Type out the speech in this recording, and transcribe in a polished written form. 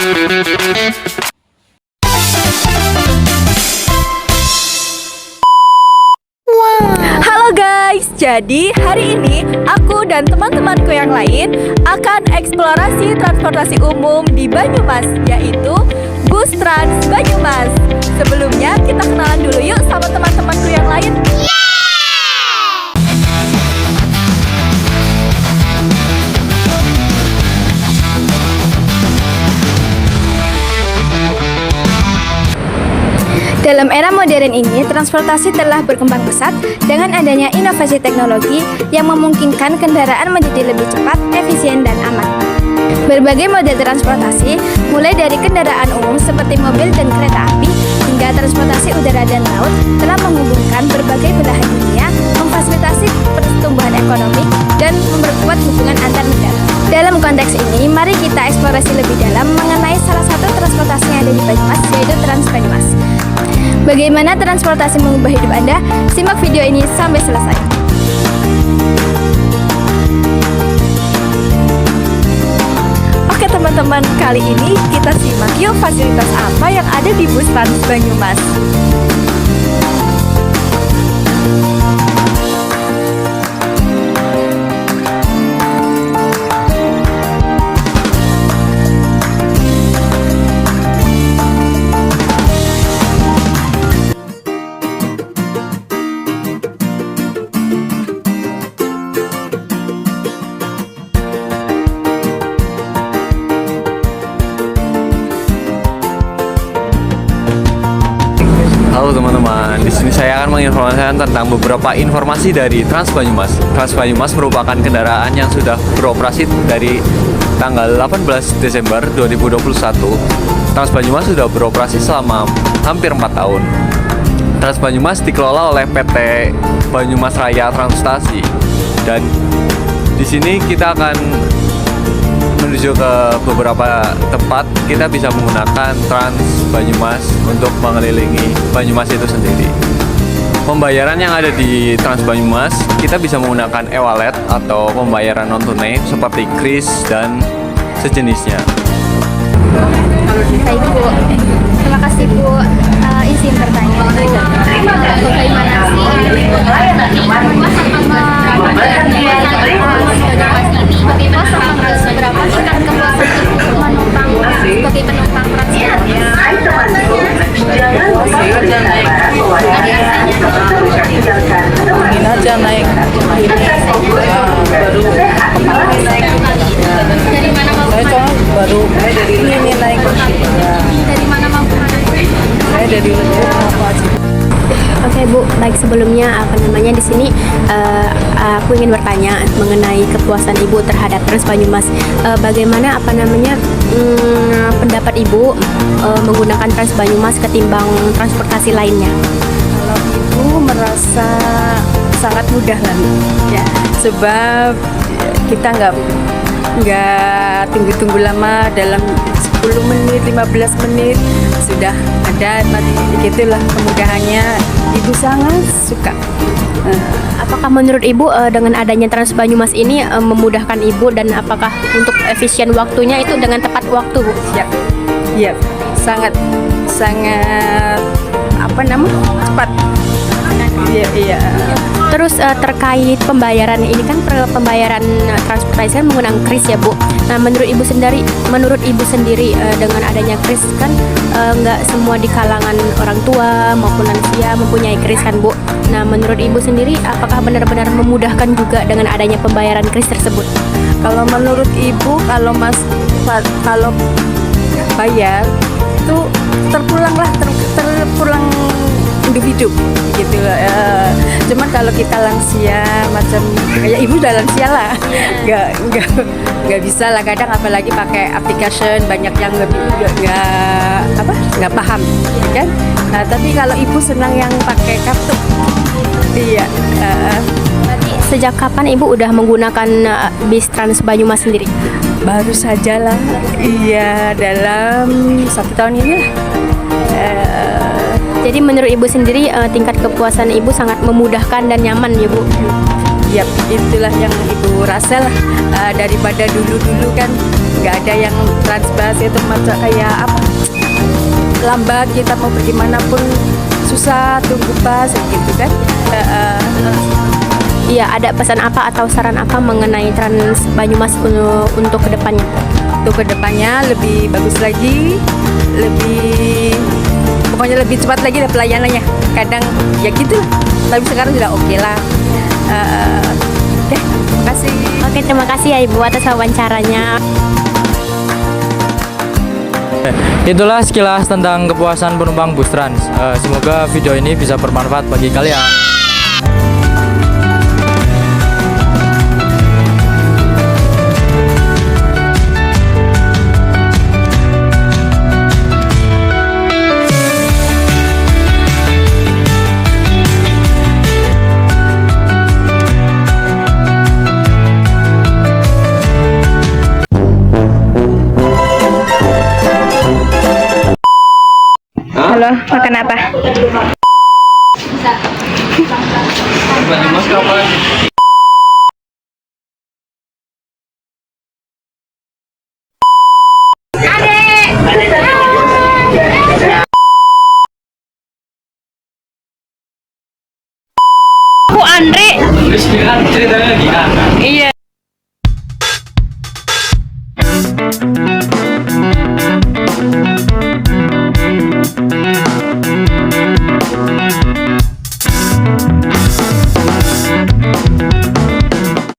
Halo guys, jadi hari ini aku dan teman-temanku yang lain akan eksplorasi transportasi umum di Banyumas, yaitu Bus Trans Banyumas. Sebelumnya kita kenalan dulu yuk sama teman-temanku yang lain. Dalam era modern ini, transportasi telah berkembang pesat dengan adanya inovasi teknologi yang memungkinkan kendaraan menjadi lebih cepat, efisien, dan aman. Berbagai model transportasi, mulai dari kendaraan umum seperti mobil dan kereta api, hingga transportasi udara dan laut, telah menghubungkan berbagai belahan dunia, memfasilitasi pertumbuhan ekonomi, dan memperkuat hubungan antar negara. Dalam konteks ini, mari kita eksplorasi lebih dalam mengenai salah satu transportasi yang ada di Banyumas, yaitu Trans Banyumas. Bagaimana transportasi mengubah hidup Anda? Simak video ini sampai selesai. Oke teman-teman, kali ini kita simak yuk fasilitas apa yang ada di Bus Trans Banyumas. Halo teman-teman, di sini saya akan menginformasikan tentang beberapa informasi dari Trans Banyumas. Trans Banyumas merupakan kendaraan yang sudah beroperasi dari tanggal 18 Desember 2021. Trans Banyumas sudah beroperasi selama hampir 4 tahun. Trans Banyumas dikelola oleh PT Banyumas Raya Transportasi, dan di sini kita akan menuju ke beberapa tempat. Kita bisa menggunakan Trans Banyumas untuk mengelilingi Banyumas itu sendiri. Pembayaran yang ada di Trans Banyumas, kita bisa menggunakan e-wallet atau pembayaran non tunai seperti kris dan sejenisnya. Baik Bu, terima kasih Bu. Izin bertanya, bagaimana sih seberapa tingkat kepuasan Ibu penumpang sebagai penumpang Mungkin aja naik baru dari mana mau saya cuma baru ini naik dari mana mau saya dari apa aja. Oke Bu, baik sebelumnya di sini aku ingin bertanya mengenai kepuasan Ibu terhadap Trans Banyumas. Bagaimana pendapat Ibu menggunakan Trans Banyumas ketimbang transportasi lainnya? Kalau ibu merasa sangat mudah lah ya, sebab kita nggak tunggu-tunggu lama, dalam 10 menit 15 menit sudah ada. Begitulah kemudahannya, ibu sangat suka. Apakah menurut Ibu dengan adanya Trans Banyumas ini memudahkan Ibu, dan apakah untuk efisien waktunya itu dengan tepat waktu Bu? Ya, sangat cepat. Iya. Terus terkait pembayaran ini kan pembayaran transportasi kan menggunakan kris ya Bu. Nah menurut Ibu sendiri dengan adanya kris kan nggak semua di kalangan orang tua maupun lansia mempunyai kris kan Bu. Nah menurut Ibu sendiri apakah benar-benar memudahkan juga dengan adanya pembayaran kris tersebut? Kalau menurut ibu, kalau bayar itu terpulang individu gitu lah. Cuman kalau kita lansia macam kayak ibu udah lansia lah, nggak bisa lah kadang, apalagi pakai application banyak yang nggak paham kan. Nah tapi kalau ibu senang yang pakai kartu. Iya. Sejak kapan Ibu udah menggunakan bis Trans Banyumas sendiri? Baru saja lah. Iya, dalam 1 tahun ini lah. Jadi menurut Ibu sendiri tingkat kepuasan Ibu sangat memudahkan dan nyaman ya Bu? ya itulah yang ibu rasa lah. Daripada dulu kan nggak ada yang transbus itu macam kayak apa, lambat kita mau pergi manapun susah tunggu bus gitu kan. Iya, ada pesan apa atau saran apa mengenai Trans Banyumas untuk kedepannya? Untuk kedepannya lebih bagus lagi, pokoknya lebih cepat lagi lah pelayanannya. Kadang ya gitu lah, tapi sekarang sudah oke lah. Terima kasih. Oke, terima kasih ya Ibu atas wawancaranya. Itulah sekilas tentang kepuasan penumpang bus Trans. Semoga video ini bisa bermanfaat bagi kalian. Halo, makan apa? Banyumas kapan? Bu Andre. Ceritanya lagi. Iya.